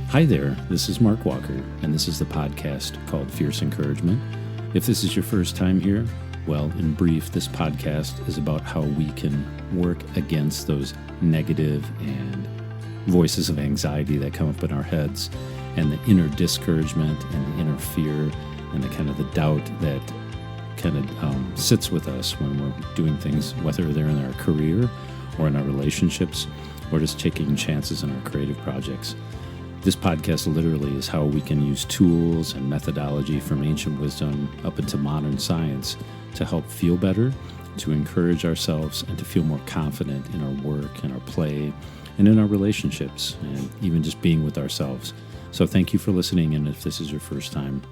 Hi there, this is Mark Walker, and this is the podcast called Fierce Encouragement. If this is your first time here, well, in brief, this podcast is about how we can work against those negative and voices of anxiety that come up in our heads, and the inner discouragement and the inner fear and the kind of the doubt that kind of sits with us when we're doing things, whether they're in our career or in our relationships or just taking chances in our creative projects. This podcast literally is how we can use tools and methodology from ancient wisdom up into modern science to help feel better, to encourage ourselves, and to feel more confident in our work, in our play, and in our relationships, and even just being with ourselves. So thank you for listening, and if this is your first time,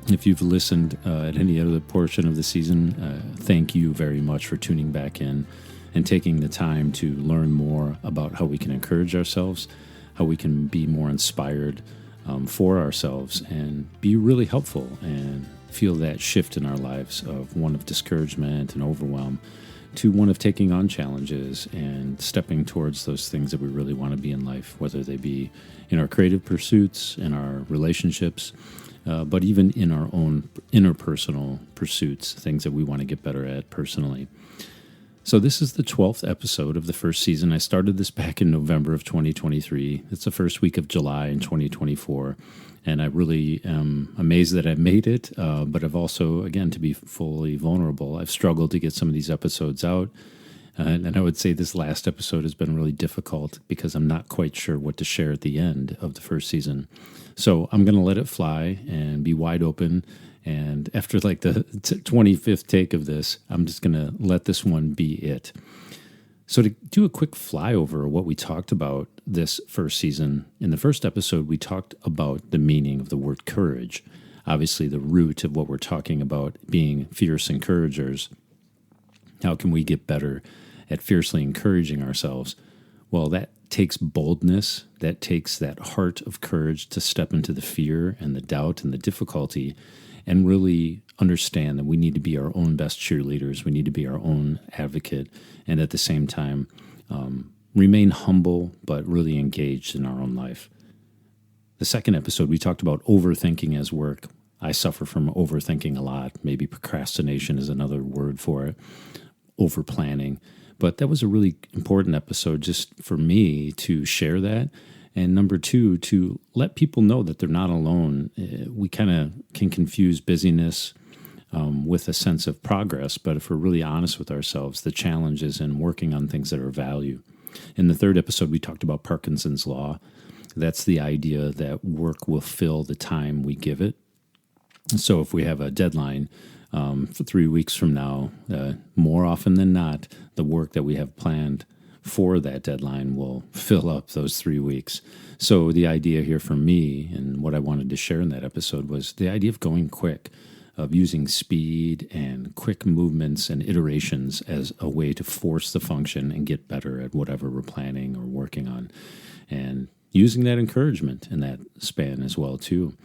if you've listened at any other portion of the season, thank you very much for tuning back in and taking the time to learn more about how we can encourage ourselves, how we can be more inspired for ourselves and be really helpful and feel that shift in our lives of one of discouragement and overwhelm to one of taking on challenges and stepping towards those things that we really want to be in life, whether they be in our creative pursuits, in our relationships, but even in our own interpersonal pursuits, things that we want to get better at personally. So this is the 12th episode of the first season. I started this back in November of 2023. It's the first week of July in 2024. And I really am amazed that I made it. But I've also, again, to be fully vulnerable, I've struggled to get some of these episodes out. And I would say this last episode has been really difficult because I'm not quite sure what to share at the end of the first season. So I'm going to let it fly and be wide open. And after like the 25th take of this, I'm just going to let this one be it. So to do a quick flyover of what we talked about this first season, in the first episode, we talked about the meaning of the word courage. Obviously, the root of what we're talking about being fierce encouragers. How can we get better at fiercely encouraging ourselves? Well, that takes boldness. That takes that heart of courage to step into the fear and the doubt and the difficulty and really understand that we need to be our own best cheerleaders. We need to be our own advocate, and at the same time, remain humble but really engaged in our own life. The second episode, we talked about overthinking as work. I suffer from overthinking a lot. Maybe procrastination is another word for it, overplanning. But that was a really important episode just for me to share that. And number two, to let people know that they're not alone. We kind of can confuse busyness with a sense of progress, but if we're really honest with ourselves, the challenge is in working on things that are of value. In the third episode, we talked about Parkinson's Law. That's the idea that work will fill the time we give it. So if we have a deadline for 3 weeks from now, more often than not, the work that we have planned for that deadline will fill up those 3 weeks. So the idea here for me and what I wanted to share in that episode was the idea of going quick, of using speed and quick movements and iterations as a way to force the function and get better at whatever we're planning or working on, and using that encouragement in that span as well too.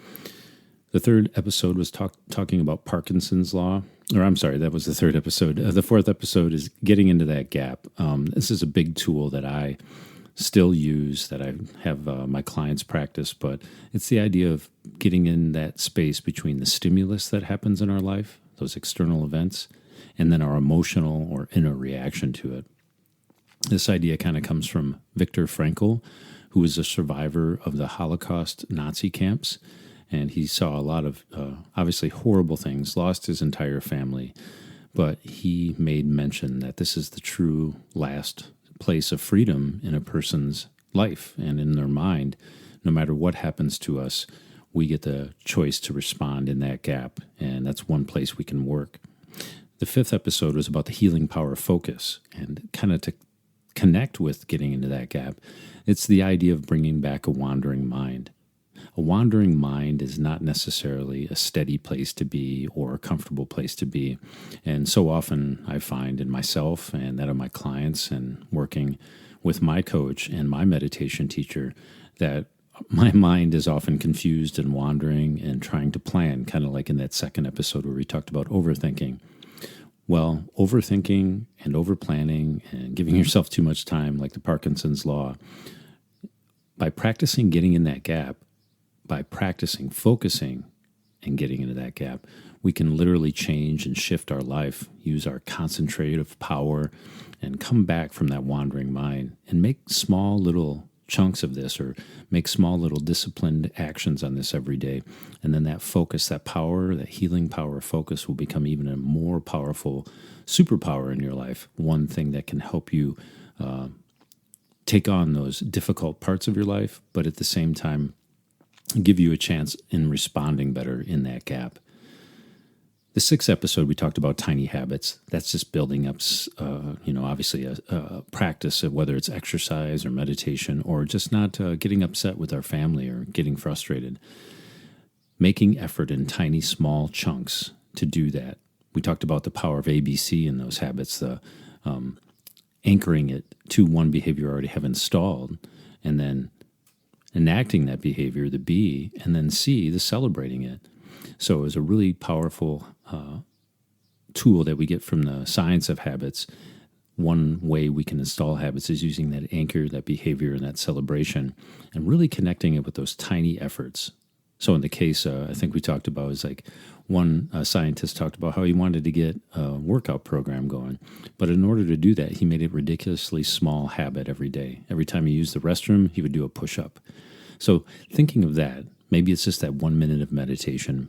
The third episode was talking about Parkinson's Law. Or I'm sorry, that was the third episode. The fourth episode is getting into that gap. This is a big tool that I still use, that I have my clients practice, but it's the idea of getting in that space between the stimulus that happens in our life, those external events, and then our emotional or inner reaction to it. This idea kind of comes from Viktor Frankl, who was a survivor of the Holocaust Nazi camps. And he saw a lot of, obviously, horrible things, lost his entire family. But he made mention that this is the true last place of freedom in a person's life and in their mind. No matter what happens to us, we get the choice to respond in that gap. And that's one place we can work. The fifth episode was about the healing power of focus, and kind of to connect with getting into that gap. It's the idea of bringing back a wandering mind. A wandering mind is not necessarily a steady place to be or a comfortable place to be. And so often I find in myself and that of my clients and working with my coach and my meditation teacher that my mind is often confused and wandering and trying to plan, kind of like in that second episode where we talked about overthinking. Well, overthinking and overplanning and giving yourself too much time, like the Parkinson's Law, by practicing getting in that gap, by practicing focusing and getting into that gap, we can literally change and shift our life, use our concentrative power, and come back from that wandering mind and make small little chunks of this, or make small little disciplined actions on this every day. And then that focus, that power, that healing power of focus will become even a more powerful superpower in your life. One thing that can help you take on those difficult parts of your life, but at the same time, give you a chance in responding better in that gap. The 6th episode, we talked about tiny habits. That's just building up, obviously a practice of whether it's exercise or meditation, or just not getting upset with our family or getting frustrated. Making effort in tiny, small chunks to do that. We talked about the power of ABC in those habits, the anchoring it to one behavior you already have installed, and then enacting that behavior, the B, and then C, the celebrating it. So it was a really powerful tool that we get from the science of habits. One way we can install habits is using that anchor, that behavior, and that celebration, and really connecting it with those tiny efforts. So in the case, I think we talked about is like one scientist talked about how he wanted to get a workout program going. But in order to do that, he made a ridiculously small habit every day. Every time he used the restroom, he would do a push-up. So thinking of that, maybe it's just that 1 minute of meditation.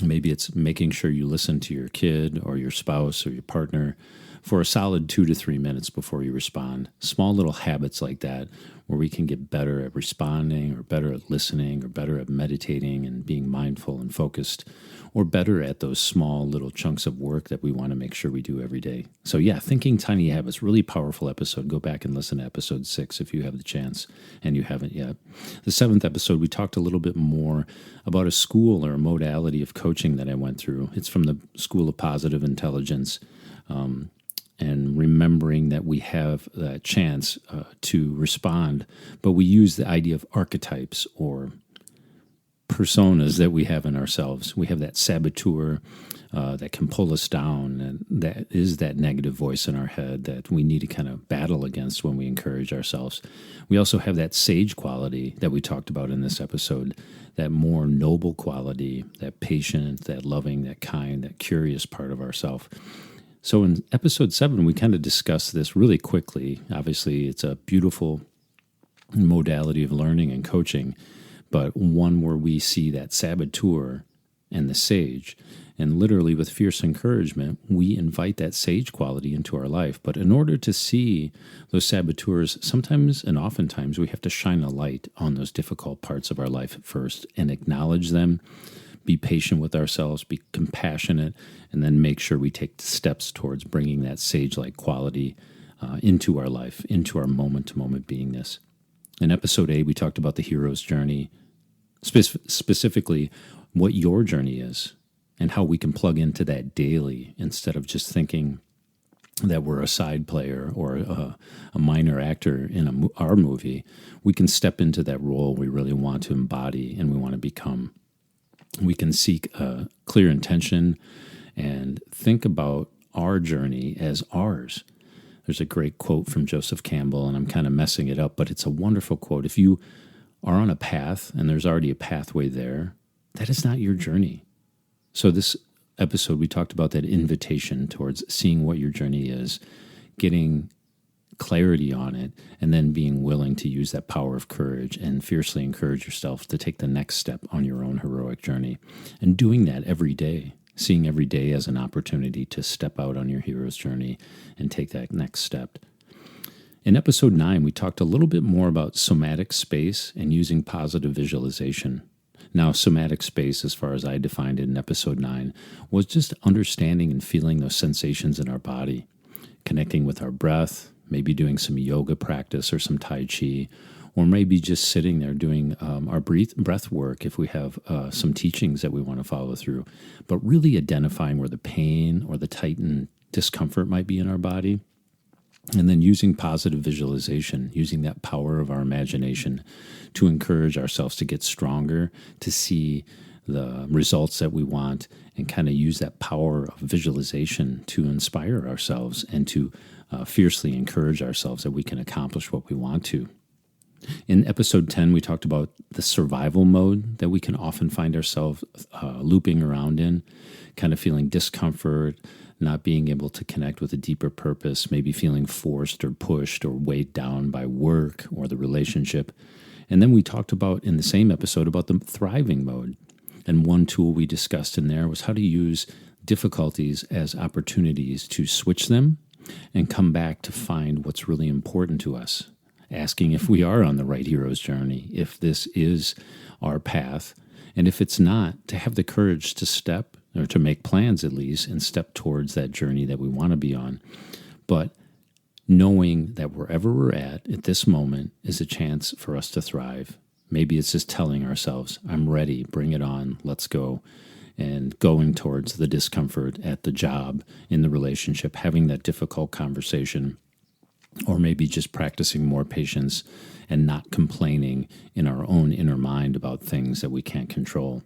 Maybe it's making sure you listen to your kid or your spouse or your partner for a solid 2 to 3 minutes before you respond. Small little habits like that where we can get better at responding, or better at listening, or better at meditating and being mindful and focused, or better at those small little chunks of work that we want to make sure we do every day. So yeah, Thinking Tiny Habits, really powerful episode. Go back and listen to episode 6 if you have the chance and you haven't yet. The 7th episode, we talked a little bit more about a school or a modality of coaching that I went through. It's from the School of Positive Intelligence. And remembering that we have that chance to respond, but we use the idea of archetypes or personas that we have in ourselves. We have that saboteur that can pull us down, and that is that negative voice in our head that we need to kind of battle against when we encourage ourselves. We also have that sage quality that we talked about in this episode, that more noble quality, that patient, that loving, that kind, that curious part of ourselves. So in episode 7, we kind of discussed this really quickly. Obviously, it's a beautiful modality of learning and coaching, but one where we see that saboteur and the sage. And literally with fierce encouragement, we invite that sage quality into our life. But in order to see those saboteurs, sometimes and oftentimes we have to shine a light on those difficult parts of our life at first and acknowledge them. Be patient with ourselves, be compassionate, and then make sure we take steps towards bringing that sage-like quality into our life, into our moment-to-moment beingness. In episode 8, we talked about the hero's journey, specifically what your journey is and how we can plug into that daily instead of just thinking that we're a side player or a minor actor in our movie. We can step into that role we really want to embody and we want to become. We can seek a clear intention and think about our journey as ours. There's a great quote from Joseph Campbell, and I'm kind of messing it up, but it's a wonderful quote. If you are on a path and there's already a pathway there, that is not your journey. So this episode, we talked about that invitation towards seeing what your journey is, getting clarity on it, and then being willing to use that power of courage and fiercely encourage yourself to take the next step on your own heroic journey. And doing that every day, seeing every day as an opportunity to step out on your hero's journey and take that next step. In episode 9, we talked a little bit more about somatic space and using positive visualization. Now, somatic space, as far as I defined it in episode 9, was just understanding and feeling those sensations in our body, connecting with our breath, maybe doing some yoga practice or some Tai Chi, or maybe just sitting there doing our breath work if we have some teachings that we want to follow through. But really identifying where the pain or the tightened discomfort might be in our body, and then using positive visualization, using that power of our imagination to encourage ourselves to get stronger, to see the results that we want, and kind of use that power of visualization to inspire ourselves and to fiercely encourage ourselves that we can accomplish what we want to. In episode 10, we talked about the survival mode that we can often find ourselves looping around in, kind of feeling discomfort, not being able to connect with a deeper purpose, maybe feeling forced or pushed or weighed down by work or the relationship. And then we talked about, in the same episode, about the thriving mode. And one tool we discussed in there was how to use difficulties as opportunities to switch them and come back to find what's really important to us. Asking if we are on the right hero's journey, if this is our path, and if it's not, to have the courage to step, or to make plans at least, and step towards that journey that we want to be on. But knowing that wherever we're at this moment is a chance for us to thrive. Maybe it's just telling ourselves, I'm ready, bring it on, let's go. And going towards the discomfort at the job, in the relationship, having that difficult conversation, or maybe just practicing more patience and not complaining in our own inner mind about things that we can't control.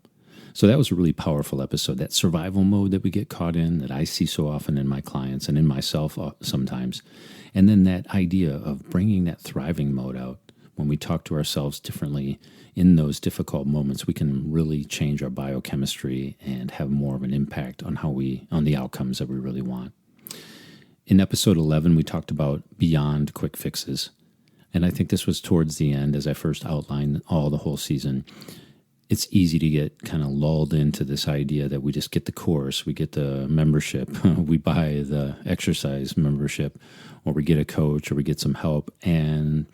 So that was a really powerful episode. That survival mode that we get caught in, that I see so often in my clients and in myself sometimes. And then that idea of bringing that thriving mode out. When we talk to ourselves differently in those difficult moments, we can really change our biochemistry and have more of an impact on on the outcomes that we really want. In episode 11, we talked about beyond quick fixes. And I think this was towards the end, as I first outlined the whole season. It's easy to get kind of lulled into this idea that we just get the course, we get the membership, we buy the exercise membership, or we get a coach, or we get some help, and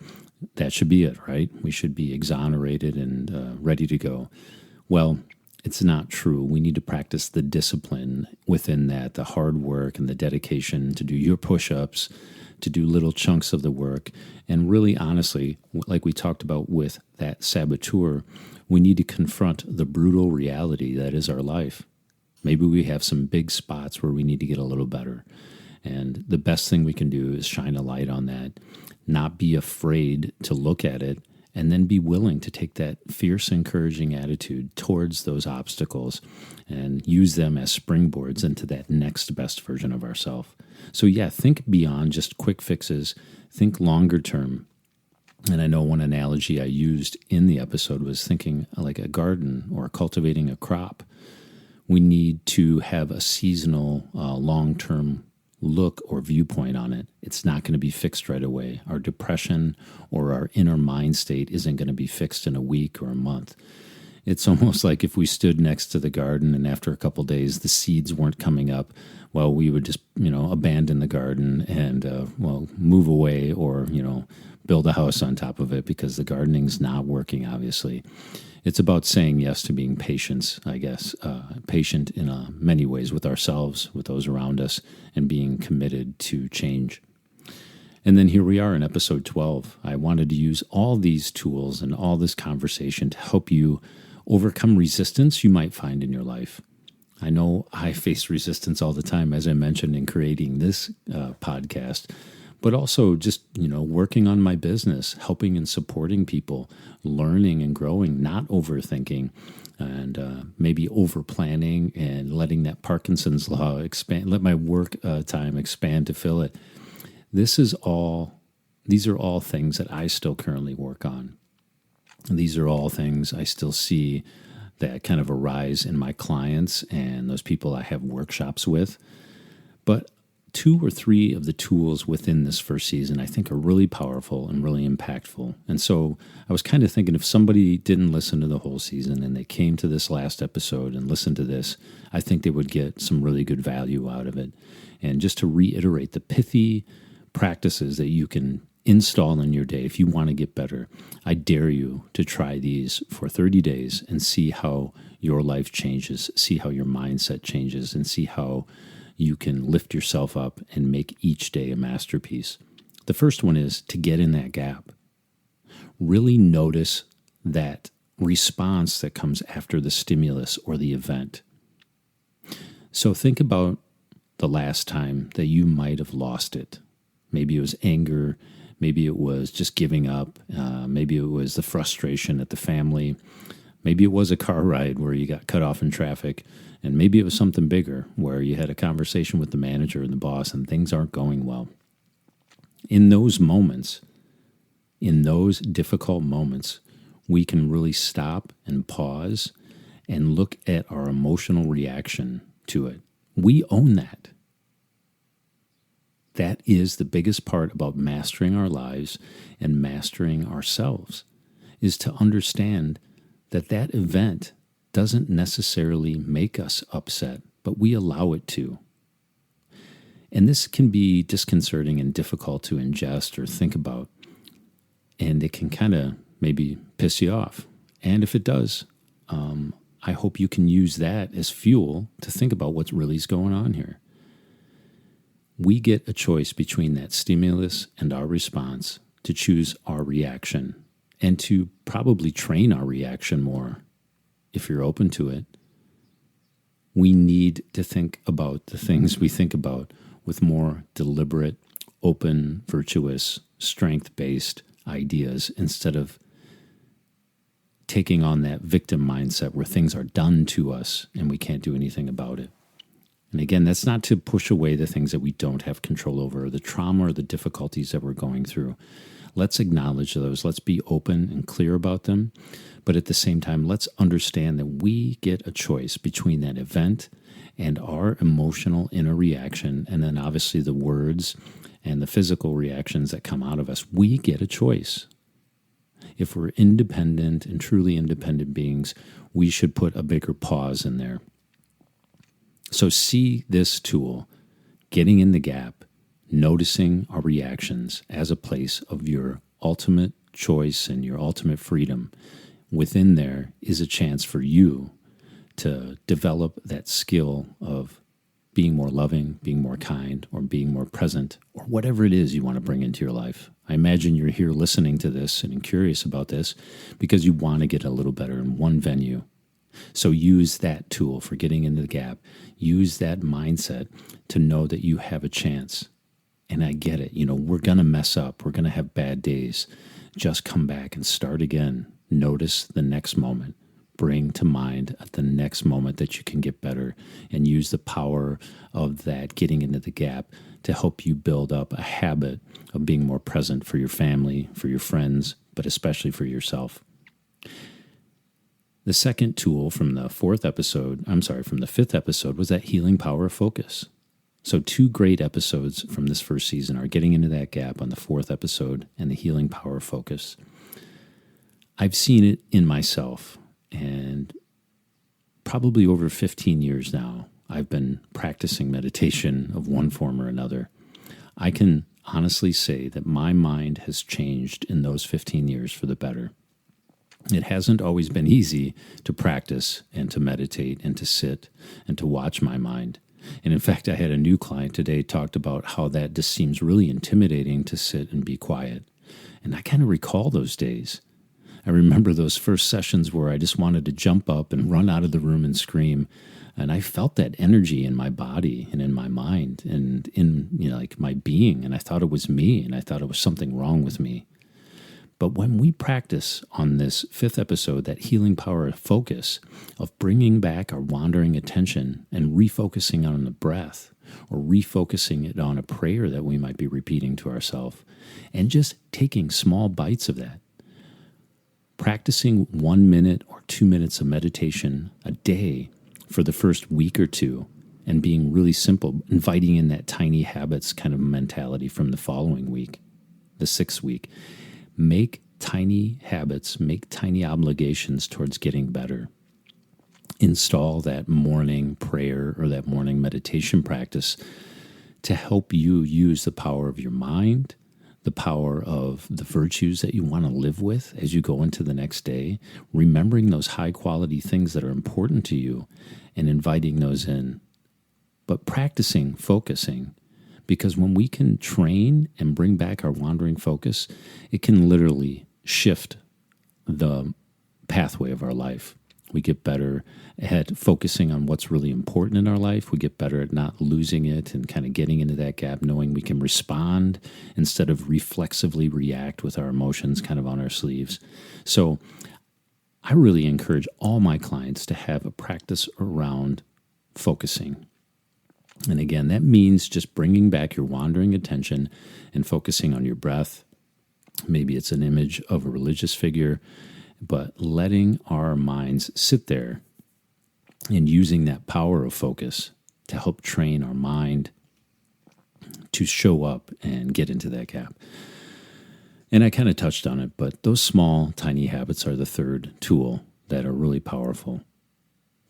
that should be it, right? We should be exonerated and ready to go. Well, it's not true. We need to practice the discipline within that, the hard work and the dedication to do your push-ups, to do little chunks of the work. And really, honestly, like we talked about with that saboteur, we need to confront the brutal reality that is our life. Maybe we have some big spots where we need to get a little better. And the best thing we can do is shine a light on that, not be afraid to look at it, and then be willing to take that fierce, encouraging attitude towards those obstacles and use them as springboards into that next best version of ourselves. So yeah, think beyond just quick fixes, think longer term. And I know one analogy I used in the episode was thinking like a garden or cultivating a crop. We need to have a seasonal, long-term look or viewpoint on it. It's not going to be fixed right away. Our depression or our inner mind state isn't going to be fixed in a week or a month. It's almost like if we stood next to the garden and after a couple days the seeds weren't coming up, well, we would just, abandon the garden and, move away or, build a house on top of it because the gardening's not working, obviously. It's about saying yes to being patient, I guess, patient in many ways with ourselves, with those around us, and being committed to change. And then here we are in episode 12. I wanted to use all these tools and all this conversation to help you overcome resistance you might find in your life. I know I face resistance all the time, as I mentioned in creating this podcast, but also just, working on my business, helping and supporting people, learning and growing, not overthinking, and maybe over-planning and letting that Parkinson's law expand, let my work time expand to fill it. These are all things that I still currently work on. These are all things I still see that kind of arise in my clients and those people I have workshops with. But 2 or 3 of the tools within this first season I think are really powerful and really impactful. And so I was kind of thinking if somebody didn't listen to the whole season and they came to this last episode and listened to this, I think they would get some really good value out of it. And just to reiterate the pithy practices that you can install in your day if you want to get better, I dare you to try these for 30 days and see how your life changes, see how your mindset changes, and see how you can lift yourself up and make each day a masterpiece. The first one is to get in that gap. Really notice that response that comes after the stimulus or the event. So think about the last time that you might have lost it. Maybe it was anger. Maybe it was just giving up. Maybe it was the frustration at the family. Maybe it was a car ride where you got cut off in traffic. And maybe it was something bigger where you had a conversation with the manager and the boss and things aren't going well. In those moments, In those difficult moments, we can really stop and pause and look at our emotional reaction to it. We own that. That is the biggest part about mastering our lives and mastering ourselves, is to understand that that event doesn't necessarily make us upset, but we allow it to. And this can be disconcerting and difficult to ingest or think about. And it can kind of maybe piss you off. And if it does, I hope you can use that as fuel to think about what really is going on here. We get a choice between that stimulus and our response to choose our reaction and to probably train our reaction more if you're open to it. We need to think about the things we think about with more deliberate, open, virtuous, strength-based ideas instead of taking on that victim mindset where things are done to us and we can't do anything about it. And again, that's not to push away the things that we don't have control over, or the trauma or the difficulties that we're going through. Let's acknowledge those. Let's be open and clear about them. But at the same time, let's understand that we get a choice between that event and our emotional inner reaction, and then obviously the words and the physical reactions that come out of us. We get a choice. If we're independent and truly independent beings, we should put a bigger pause in there. So see this tool, getting in the gap, noticing our reactions as a place of your ultimate choice and your ultimate freedom. Within there is a chance for you to develop that skill of being more loving, being more kind, or being more present, or whatever it is you want to bring into your life. I imagine you're here listening to this and curious about this because you want to get a little better in one venue. So use that tool for getting into the gap. Use that mindset to know that you have a chance. And I get it. We're going to mess up. We're going to have bad days. Just come back and start again. Notice the next moment. Bring to mind at the next moment that you can get better, and use the power of that getting into the gap to help you build up a habit of being more present for your family, for your friends, but especially for yourself. The second tool from the fifth episode was that healing power of focus. So 2 great episodes from this first season are getting into that gap on the 4th episode and the healing power of focus. I've seen it in myself, and probably over 15 years now, I've been practicing meditation of one form or another. I can honestly say that my mind has changed in those 15 years for the better. It hasn't always been easy to practice and to meditate and to sit and to watch my mind. And in fact, I had a new client today talked about how that just seems really intimidating to sit and be quiet. And I kind of recall those days. I remember those first sessions where I just wanted to jump up and run out of the room and scream. And I felt that energy in my body and in my mind and in my being. And I thought it was me, and I thought it was something wrong with me. But when we practice on this 5th episode, that healing power of focus, of bringing back our wandering attention and refocusing on the breath, or refocusing it on a prayer that we might be repeating to ourselves, and just taking small bites of that, practicing 1 minute or 2 minutes of meditation a day for the first week or two, and being really simple, inviting in that tiny habits kind of mentality from the following week, the 6th week. Make tiny habits, make tiny obligations towards getting better. Install that morning prayer or that morning meditation practice to help you use the power of your mind, the power of the virtues that you want to live with as you go into the next day, remembering those high-quality things that are important to you and inviting those in. But practicing, focusing, because when we can train and bring back our wandering focus, it can literally shift the pathway of our life. We get better at focusing on what's really important in our life. We get better at not losing it and kind of getting into that gap, knowing we can respond instead of reflexively react with our emotions kind of on our sleeves. So I really encourage all my clients to have a practice around focusing. And again, that means just bringing back your wandering attention and focusing on your breath, Maybe it's an image of a religious figure, but letting our minds sit there and using that power of focus to help train our mind to show up and get into that gap. And I kind of touched on it, but those small, tiny habits are the third tool that are really powerful.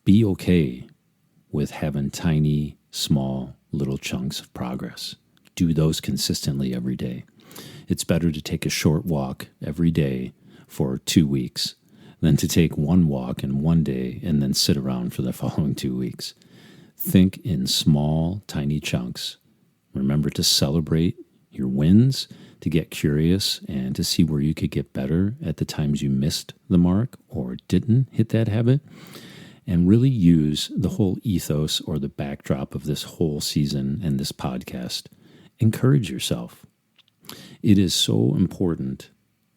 Be okay with having tiny, small, little chunks of progress. Do those consistently every day. It's better to take a short walk every day for 2 weeks than to take one walk in one day and then sit around for the following 2 weeks. Think in small, tiny chunks. Remember to celebrate your wins, to get curious and to see where you could get better at the times you missed the mark or didn't hit that habit, and really use the whole ethos or the backdrop of this whole season and this podcast. Encourage yourself. It is so important.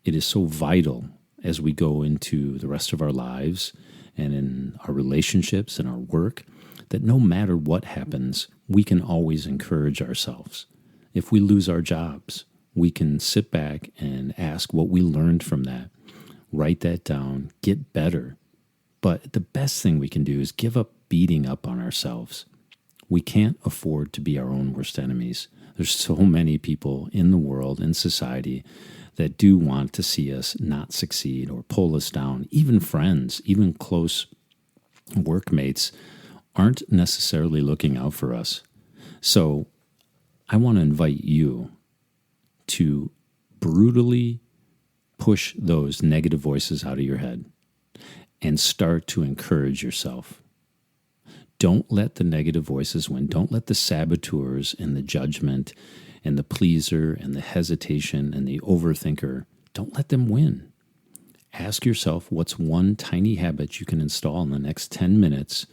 It is so vital as we go into the rest of our lives and in our relationships and our work that no matter what happens, we can always encourage ourselves. If we lose our jobs, we can sit back and ask what we learned from that, write that down, get better. But the best thing we can do is give up beating up on ourselves. We can't afford to be our own worst enemies. There's so many people in the world, in society, that do want to see us not succeed or pull us down. Even friends, even close workmates aren't necessarily looking out for us. So I want to invite you to brutally push those negative voices out of your head and start to encourage yourself. Don't let the negative voices win. Don't let the saboteurs and the judgment and the pleaser and the hesitation and the overthinker, don't let them win. Ask yourself what's one tiny habit you can install in the next 10 minutes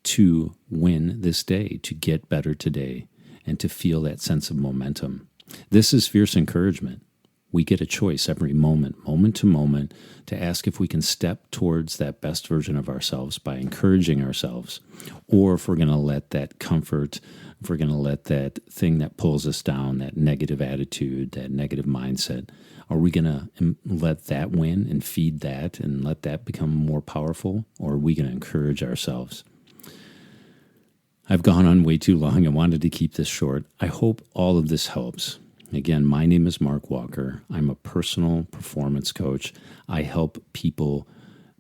to win this day, to get better today, and to feel that sense of momentum. This is fierce encouragement. We get a choice every moment to moment, to ask if we can step towards that best version of ourselves by encouraging ourselves, or if we're going to let that comfort, if we're going to let that thing that pulls us down, that negative attitude, that negative mindset, are we going to let that win and feed that and let that become more powerful, or are we going to encourage ourselves? I've gone on way too long. I wanted to keep this short. I hope all of this helps. Again, my name is Mark Walker. I'm a personal performance coach. I help people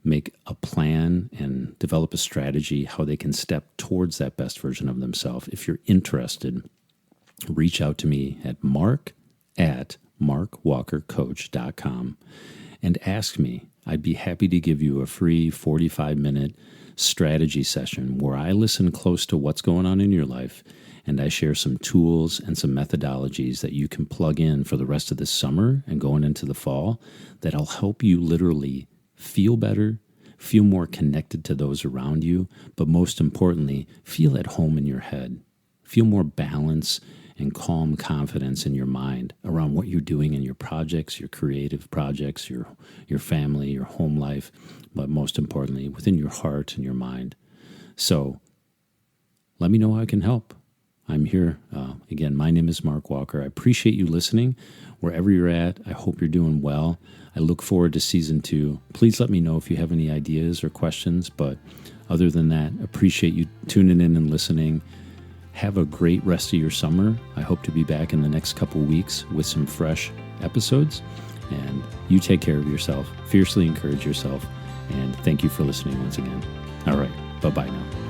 make a plan and develop a strategy how they can step towards that best version of themselves. If you're interested, reach out to me at mark@markwalkercoach.com and ask me. I'd be happy to give you a free 45-minute strategy session where I listen close to what's going on in your life, and I share some tools and some methodologies that you can plug in for the rest of the summer and going into the fall that'll help you literally feel better, feel more connected to those around you, but most importantly, feel at home in your head. Feel more balance and calm confidence in your mind around what you're doing in your projects, your creative projects, your family, your home life, but most importantly, within your heart and your mind. So let me know how I can help. I'm here. Again, my name is Mark Walker. I appreciate you listening wherever you're at. I hope you're doing well. I look forward to season 2. Please let me know if you have any ideas or questions. But other than that, appreciate you tuning in and listening. Have a great rest of your summer. I hope to be back in the next couple weeks with some fresh episodes. And you take care of yourself. Fiercely encourage yourself. And thank you for listening once again. All right. Bye-bye now.